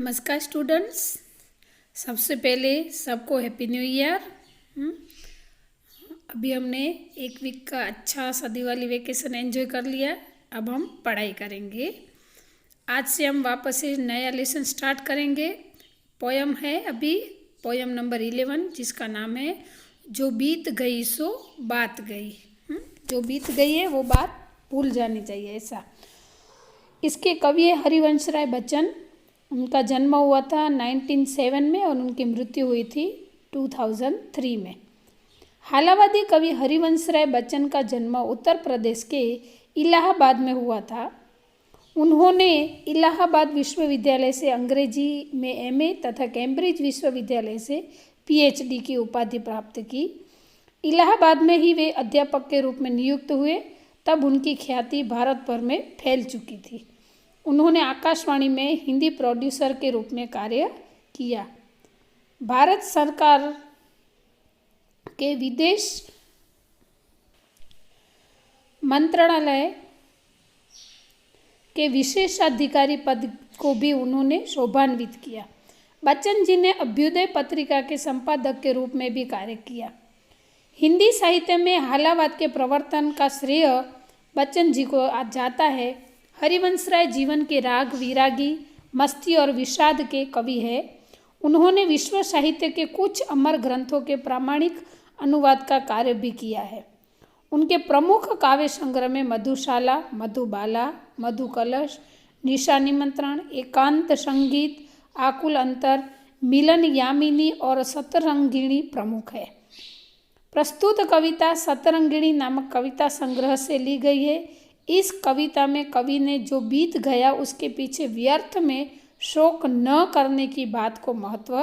नमस्कार स्टूडेंट्स। सबसे पहले सबको हैप्पी न्यू ईयर। अभी हमने एक वीक का अच्छा सा दिवाली वेकेशन एंजॉय कर लिया। अब हम पढ़ाई करेंगे। आज से हम वापस से नया लेसन स्टार्ट करेंगे। पोयम है अभी पोयम नंबर 11, जिसका नाम है जो बीत गई सो बात गई। जो बीत गई है वो बात भूल जानी चाहिए, ऐसा। इसके कवि है हरिवंश राय बच्चन। उनका जन्म हुआ था 1907 में और उनकी मृत्यु हुई थी 2003 में। हालावादी कवि हरिवंश राय बच्चन का जन्म उत्तर प्रदेश के इलाहाबाद में हुआ था। उन्होंने इलाहाबाद विश्वविद्यालय से अंग्रेजी में एमए तथा कैम्ब्रिज विश्वविद्यालय से पीएचडी की उपाधि प्राप्त की। इलाहाबाद में ही वे अध्यापक के रूप में नियुक्त हुए। तब उनकी ख्याति भारत भर में फैल चुकी थी। उन्होंने आकाशवाणी में हिंदी प्रोड्यूसर के रूप में कार्य किया। भारत सरकार के विदेश मंत्रालय के विशेषाधिकारी पद को भी उन्होंने शोभान्वित किया। बच्चन जी ने अभ्युदय पत्रिका के संपादक के रूप में भी कार्य किया। हिंदी साहित्य में हालावाद के प्रवर्तन का श्रेय बच्चन जी को आज जाता है। हरिवंश राय जीवन के राग, विरागी, मस्ती और विषाद के कवि है। उन्होंने विश्व साहित्य के कुछ अमर ग्रंथों के प्रामाणिक अनुवाद का कार्य भी किया है। उनके प्रमुख काव्य संग्रह में मधुशाला, मधुबाला, मधुकलश, निशा निमंत्रण, एकांत संगीत, आकुल अंतर, मिलन यामिनी और सतरंगिणी प्रमुख है। प्रस्तुत कविता सतरंगिणी नामक कविता संग्रह से ली गई है। इस कविता में कवि ने जो बीत गया उसके पीछे व्यर्थ में शोक न करने की बात को महत्व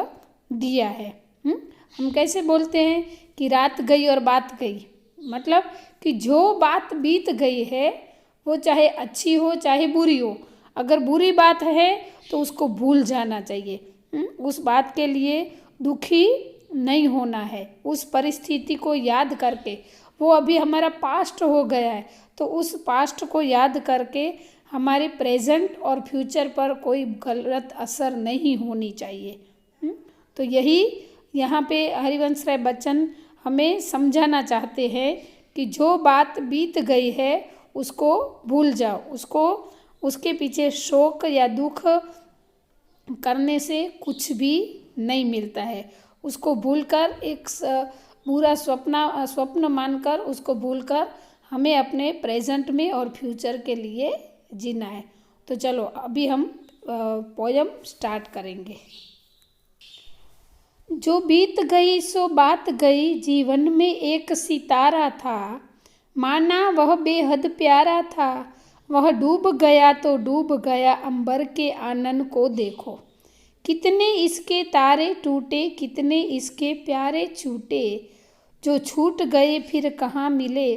दिया है। हम कैसे बोलते हैं कि रात गई और बात गई, मतलब कि जो बात बीत गई है वो चाहे अच्छी हो चाहे बुरी हो, अगर बुरी बात है तो उसको भूल जाना चाहिए। उस बात के लिए दुखी नहीं होना है। उस परिस्थिति को याद करके, वो अभी हमारा पास्ट हो गया है तो उस पास्ट को याद करके हमारे प्रेजेंट और फ्यूचर पर कोई गलत असर नहीं होनी चाहिए। तो यही यहाँ पे हरिवंश राय बच्चन हमें समझाना चाहते हैं कि जो बात बीत गई है उसको भूल जाओ। उसके पीछे शोक या दुख करने से कुछ भी नहीं मिलता है। उसको भूलकर एक बुरा स्वप्न मानकर उसको भूलकर हमें अपने प्रेजेंट में और फ्यूचर के लिए जीना है। तो चलो अभी हम पोयम स्टार्ट करेंगे। जो बीत गई सो बात गई, जीवन में एक सितारा था, माना वह बेहद प्यारा था। वह डूब गया तो डूब गया, अंबर के आनंद को देखो। कितने इसके तारे टूटे, कितने इसके प्यारे छूटे। जो छूट गए फिर कहाँ मिले,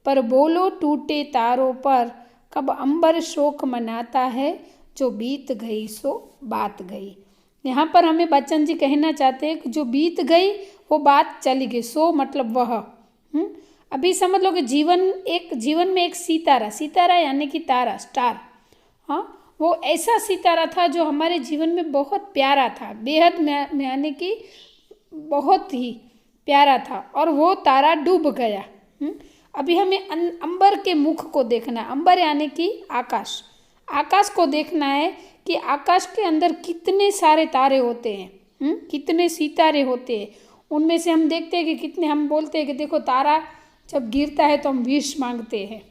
पर बोलो टूटे तारों पर। कब अंबर शोक मनाता है, जो बीत गई सो बात गई। यहाँ पर हमें बच्चन जी कहना चाहते हैं कि जो बीत गई वो बात चली गई। सो मतलब वह। अभी समझ लो कि जीवन में एक सितारा यानी कि तारा, स्टार। हाँ, वो ऐसा सितारा था जो हमारे जीवन में बहुत प्यारा था, बेहद में यानी कि बहुत ही प्यारा था, और वो तारा डूब गया। अभी हमें अंबर के मुख को देखना है। अंबर यानी कि आकाश को देखना है कि आकाश के अंदर कितने सारे तारे होते हैं, कितने सितारे होते हैं। उनमें से हम देखते हैं कि कितने, हम बोलते हैं कि देखो तारा जब गिरता है तो हम विश मांगते हैं।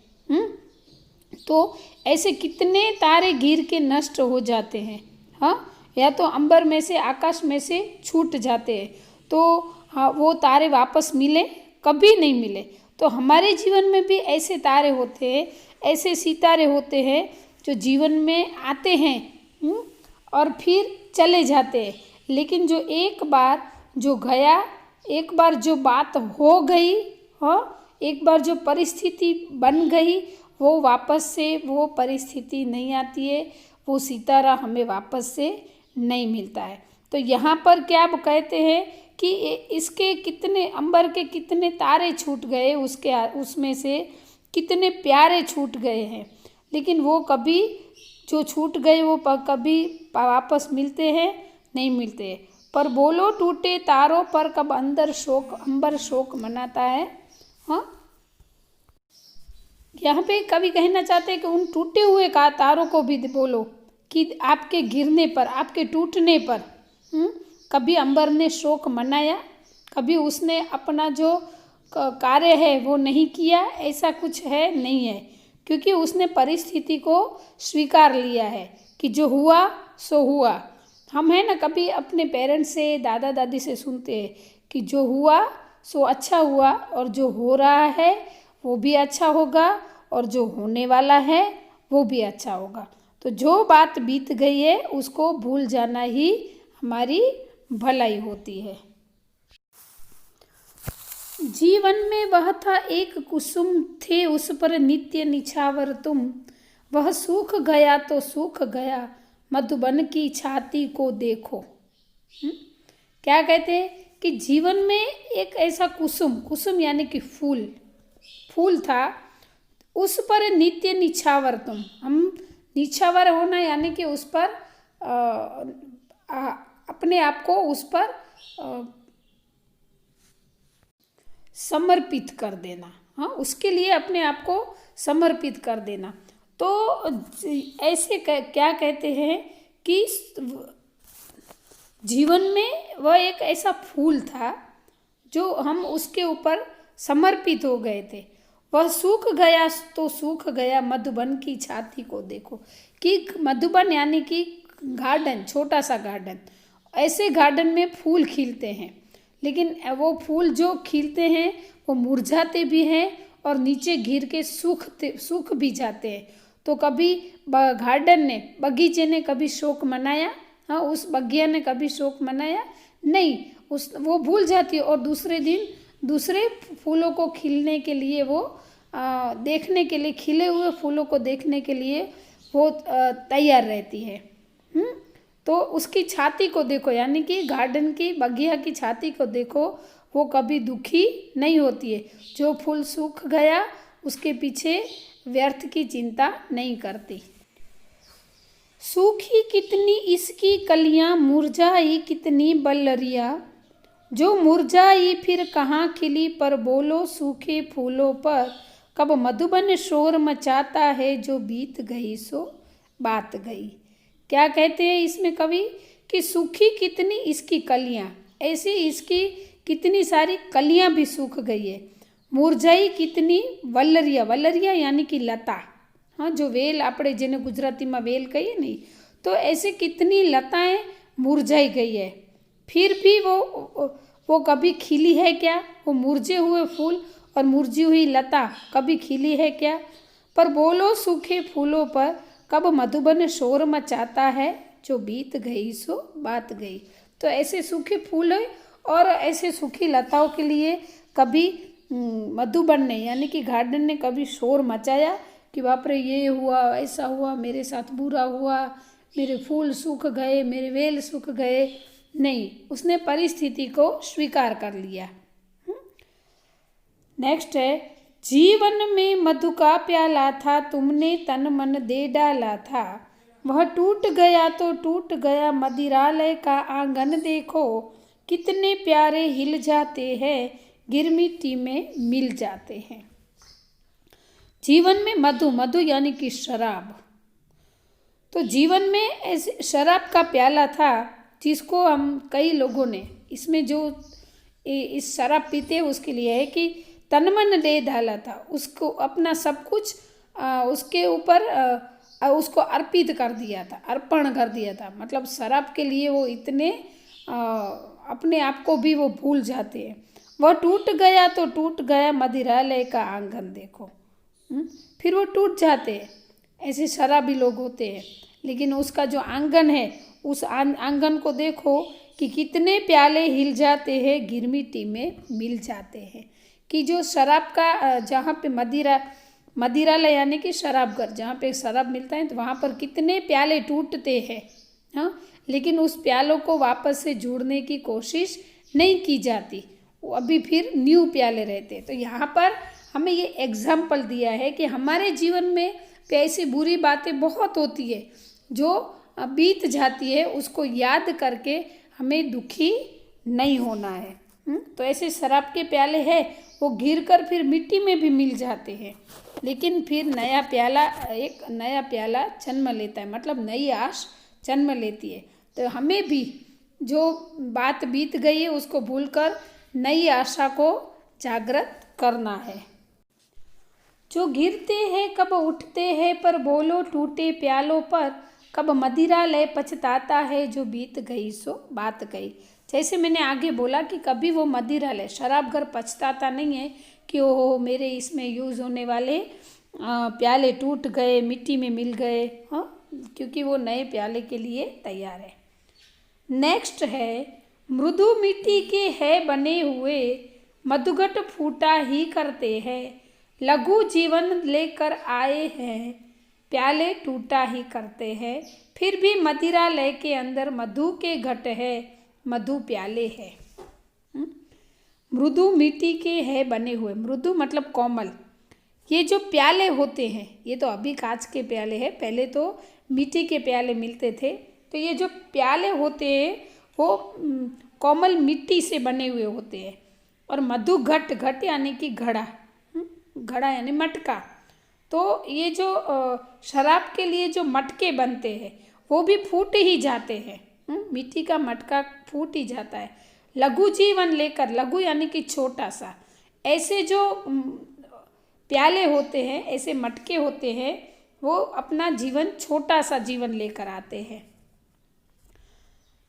तो ऐसे कितने तारे गिर के नष्ट हो जाते हैं। हाँ, या तो अंबर में से, आकाश में से छूट जाते हैं। तो हाँ, वो तारे वापस मिले कभी नहीं मिले। तो हमारे जीवन में भी ऐसे तारे होते हैं, ऐसे सितारे होते हैं जो जीवन में आते हैं और फिर चले जाते हैं। लेकिन जो एक बार जो गया, एक बार जो बात हो गई, हाँ, एक बार जो परिस्थिति बन गई, वो वापस से वो परिस्थिति नहीं आती है, वो सितारा हमें वापस से नहीं मिलता है। तो यहाँ पर क्या कहते हैं कि इसके कितने, अंबर के कितने तारे छूट गए, उसमें से कितने प्यारे छूट गए हैं, लेकिन वो कभी जो छूट गए वो कभी वापस मिलते हैं, नहीं मिलते। पर बोलो टूटे तारों पर कब अंबर शोक मनाता है। हाँ, यहाँ पे कवि कहना चाहते हैं कि उन टूटे हुए का तारों को भी बोलो कि आपके गिरने पर, आपके टूटने पर कभी अंबर ने शोक मनाया, कभी उसने अपना जो कार्य है वो नहीं किया, ऐसा कुछ है नहीं है। क्योंकि उसने परिस्थिति को स्वीकार लिया है कि जो हुआ सो हुआ। हम है ना कभी अपने पेरेंट्स से, दादा दादी से सुनते हैं कि जो हुआ सो अच्छा हुआ, और जो हो रहा है वो भी अच्छा होगा, और जो होने वाला है वो भी अच्छा होगा। तो जो बात बीत गई है उसको भूल जाना ही हमारी भलाई होती है। जीवन में वह था एक कुसुम, थे उस पर नित्य निछावर तुम। वह सूख गया तो सूख गया, मधुबन की छाती को देखो। क्या कहते हैं कि जीवन में एक ऐसा कुसुम, कुसुम यानी कि फूल था, उस पर नित्य निछावर तुम। हम निछावर होना यानी कि उस पर अपने आप को उस पर समर्पित कर देना। हाँ, उसके लिए अपने आप को समर्पित कर देना। तो ऐसे क्या कहते हैं कि जीवन में वह एक ऐसा फूल था जो हम उसके ऊपर समर्पित हो गए थे। वह सूख गया तो सूख गया, मधुबन की छाती को देखो। कि मधुबन यानी कि गार्डन, छोटा सा गार्डन। ऐसे गार्डन में फूल खिलते हैं, लेकिन वो फूल जो खिलते हैं वो मुरझाते भी हैं और नीचे गिर के सूख भी जाते हैं। तो कभी गार्डन ने, बगीचे ने कभी शोक मनाया? हाँ, उस बगिया ने कभी शोक मनाया? नहीं, वो भूल जाती है और दूसरे दिन दूसरे फूलों को खिलने के लिए वो देखने के लिए, खिले हुए फूलों को देखने के लिए वो तैयार रहती है। तो उसकी छाती को देखो, यानी कि गार्डन की, बगिया की छाती को देखो, वो कभी दुखी नहीं होती है। जो फूल सूख गया उसके पीछे व्यर्थ की चिंता नहीं करती। सूखी कितनी इसकी कलियां, मुरझाई कितनी बल्लरिया। जो मुरझाई फिर कहाँ खिली, पर बोलो सूखे फूलों पर कब मधुबन शोर मचाता है। जो बीत गई सो बात गई। क्या कहते हैं इसमें कवि कि सूखी कितनी इसकी कलियां, ऐसी इसकी कितनी सारी कलियां भी सूख गई है। मुरझाई कितनी वल्लरिया, वल्लरिया यानी कि लता। हाँ, जो वेल આપણે જેને ગુજરાતીમાં વેલ કહીએ નહીં, तो ऐसे कितनी लताएं मुरझाई गई है। फिर भी वो कभी खिली है क्या? वो मुरझे हुए फूल और मुरझी हुई लता कभी खिली है क्या? पर बोलो सूखे फूलों पर कब मधुबन शोर मचाता है। जो बीत गई सो बात गई। तो ऐसे सूखे फूल और ऐसे सूखी लताओं के लिए कभी मधुबन ने, यानी कि गार्डन ने कभी शोर मचाया कि बाप रे ये हुआ, ऐसा हुआ, मेरे साथ बुरा हुआ, मेरे फूल सूख गए, मेरे वेल सूख गए? नहीं, उसने परिस्थिति को स्वीकार कर लिया। नेक्स्ट है, जीवन में मधु का प्याला था, तुमने तन मन दे डाला था। वह टूट गया तो टूट गया, मदिरालय का आंगन देखो। कितने प्यारे हिल जाते हैं, गिर मिट्टी में मिल जाते हैं। जीवन में मधु, मधु यानी कि शराब। तो जीवन में ऐसे शराब का प्याला था जिसको हम कई लोगों ने, इसमें जो इस शराब पीते हैं उसके लिए है कि तन मन दे डाला था, उसको अपना सब कुछ उसके ऊपर उसको अर्पित कर दिया था, अर्पण कर दिया था। मतलब शराब के लिए वो इतने अपने आप को भी वो भूल जाते हैं। वह टूट गया तो टूट गया, मदिरालय का आंगन देखो। फिर वो टूट जाते हैं। ऐसे शराबी लोग होते हैं, लेकिन उसका जो आंगन है, उस आंगन को देखो कि कितने प्याले हिल जाते हैं, गिर मिट्टी में मिल जाते हैं। कि जो शराब का जहाँ पे मदिरालय यानी कि शराब घर, जहाँ पे शराब मिलता है, तो वहाँ पर कितने प्याले टूटते हैं। हाँ, लेकिन उस प्यालों को वापस से जोड़ने की कोशिश नहीं की जाती, वो अभी फिर न्यू प्याले रहते हैं। तो यहाँ पर हमें ये एग्जाम्पल दिया है कि हमारे जीवन में ऐसी बुरी बातें बहुत होती है जो बीत जाती है उसको याद करके हमें दुखी नहीं होना है। तो ऐसे शराब के प्याले हैं वो गिर कर फिर मिट्टी में भी मिल जाते हैं, लेकिन फिर एक नया प्याला जन्म लेता है, मतलब नई आश जन्म लेती है। तो हमें भी जो बात बीत गई है उसको भूलकर नई आशा को जागृत करना है। जो गिरते हैं कब उठते हैं, पर बोलो टूटे प्यालों पर, कब मदिरा ले पछताता है, जो बीत गई सो बात गई। जैसे मैंने आगे बोला कि कभी वो मदिरा ले, शराबगर पछताता नहीं है कि ओहो मेरे इसमें यूज़ होने वाले प्याले टूट गए, मिट्टी में मिल गए, हाँ, क्योंकि वो नए प्याले के लिए तैयार है। नेक्स्ट है, मृदु मिट्टी के है बने हुए, मधुघट फूटा ही करते हैं, लघु जीवन लेकर आए हैं, प्याले टूटा ही करते हैं, फिर भी मदिरा लय के अंदर मधु के घट है, मधु प्याले है। मृदु मिट्टी के है बने हुए, मृदु मतलब कोमल। ये जो प्याले होते हैं ये तो अभी कांच के प्याले हैं, पहले तो मिट्टी के प्याले मिलते थे। तो ये जो प्याले होते हैं वो कोमल मिट्टी से बने हुए होते हैं। और मधु घट, घट यानी कि घड़ा, घड़ा यानी मटका। तो ये जो शराब के लिए जो मटके बनते हैं वो भी फूट ही जाते हैं, मिट्टी का मटका फूट ही जाता है। लघु जीवन लेकर, लघु यानी कि छोटा सा, ऐसे जो प्याले होते हैं, ऐसे मटके होते हैं, वो अपना जीवन छोटा सा जीवन लेकर आते हैं।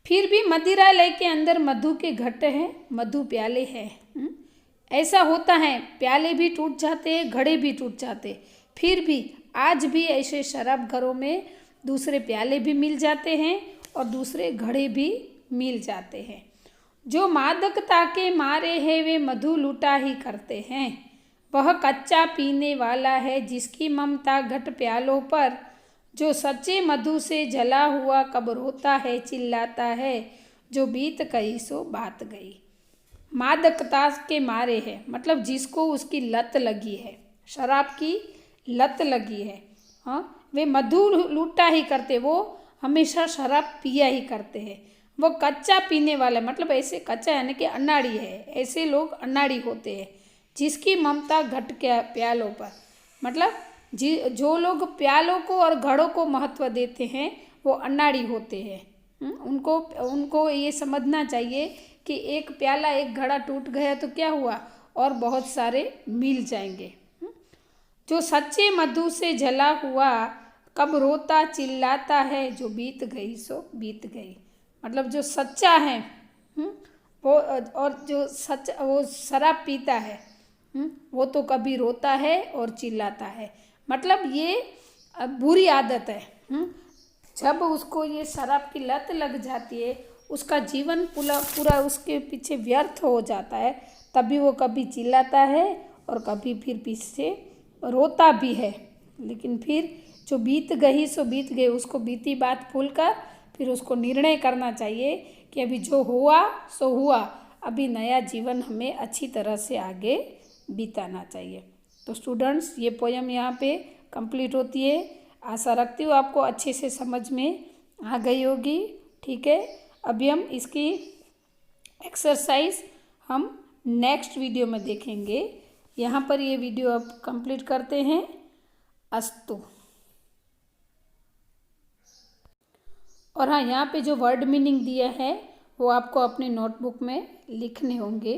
फिर भी मदिरा लय के अंदर मधु के घट हैं, मधु प्याले हैं। ऐसा होता है, प्याले भी टूट जाते हैं, घड़े भी टूट जाते, फिर भी आज भी ऐसे शराब घरों में दूसरे प्याले भी मिल जाते हैं और दूसरे घड़े भी मिल जाते हैं। जो मादकता के मारे हैं वे मधु लूटा ही करते हैं, वह कच्चा पीने वाला है जिसकी ममता घट प्यालों पर, जो सच्चे मधु से जला हुआ कब रोता है चिल्लाता है, जो बीत गई सो बात गई। मादकता के मारे है मतलब जिसको उसकी लत लगी है, शराब की लत लगी है, हाँ, वे मधु लूटा ही करते, वो हमेशा शराब पिया ही करते हैं। वो कच्चा पीने वाला मतलब ऐसे कच्चा यानी कि अनाड़ी है, ऐसे लोग अनाड़ी होते हैं जिसकी ममता घट के प्यालों पर, मतलब जो लोग प्यालों को और घड़ों को महत्व देते हैं वो अनाड़ी होते हैं। उनको ये समझना चाहिए कि एक प्याला एक घड़ा टूट गया तो क्या हुआ, और बहुत सारे मिल जाएंगे। जो सच्चे मधु से जला हुआ कब रोता चिल्लाता है, जो बीत गई सो बीत गई, मतलब जो सच्चा है वो, और जो वो शराब पीता है वो तो कभी रोता है और चिल्लाता है, मतलब ये बुरी आदत है। जब उसको ये शराब की लत लग जाती है उसका जीवन पूरा उसके पीछे व्यर्थ हो जाता है, तभी वो कभी चिल्लाता है और कभी फिर पीछे रोता भी है। लेकिन फिर जो बीत गई सो बीत गई, उसको बीती बात भूलकर फिर उसको निर्णय करना चाहिए कि अभी जो हुआ सो हुआ, अभी नया जीवन हमें अच्छी तरह से आगे बिताना चाहिए। तो स्टूडेंट्स ये पोयम यहाँ पे कंप्लीट होती है। आशा रखती हूँ आपको अच्छे से समझ में आ गई होगी। ठीक है, अभी हम इसकी एक्सरसाइज हम नेक्स्ट वीडियो में देखेंगे। यहाँ पर ये वीडियो अब कंप्लीट करते हैं। अस्तु। और हाँ, यहाँ पे जो वर्ड मीनिंग दिया है वो आपको अपने नोटबुक में लिखने होंगे।